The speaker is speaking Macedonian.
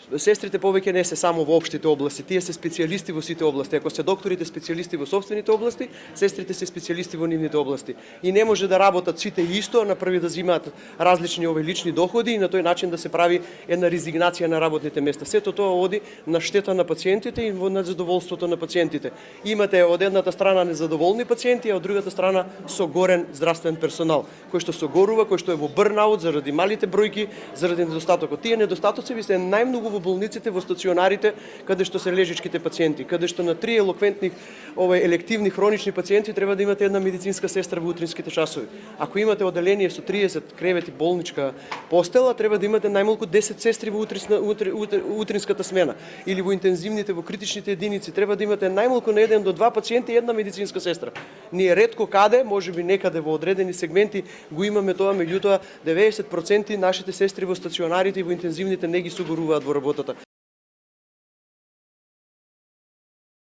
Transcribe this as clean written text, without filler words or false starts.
Сестрите повеќе не се само во општите области, тие се специјалисти во сите области. Ако се докторите специјалисти во сопствените области, сестрите се специјалисти во нивните области. И не може да работат сите исто, направи да земаат различни лични доходи и на тој начин да се прави една резигнација на работните места. Сето тоа оди на штета на пациентите и на задоволството на пациентите. Имате од едната страна незадоволни пациенти, а од другата страна согорен здравствен персонал, кој што согорува, кој што е во бърнаут заради малите бројки, заради недостатокот. Тие недостатоци ви се најмногу во болниците, во стационарите, каде што се лежичките пациенти, каде што на 3 елоквентни елективни хронични пациенти треба да имате една медицинска сестра во утринските часови. Ако имате оделение со 30 кревети болничка постела, треба да имате најмалку 10 сестри во утринската смена, или во интензивните, во критичните единици треба да имате најмалку на 1 до 2 пациенти и една медицинска сестра. Ние ретко каде, можеби некаде во одредени сегменти го имаме тоа, меѓутоа 90% нашите сестри во стационарите и во интензивните не ги согоруваат во работата.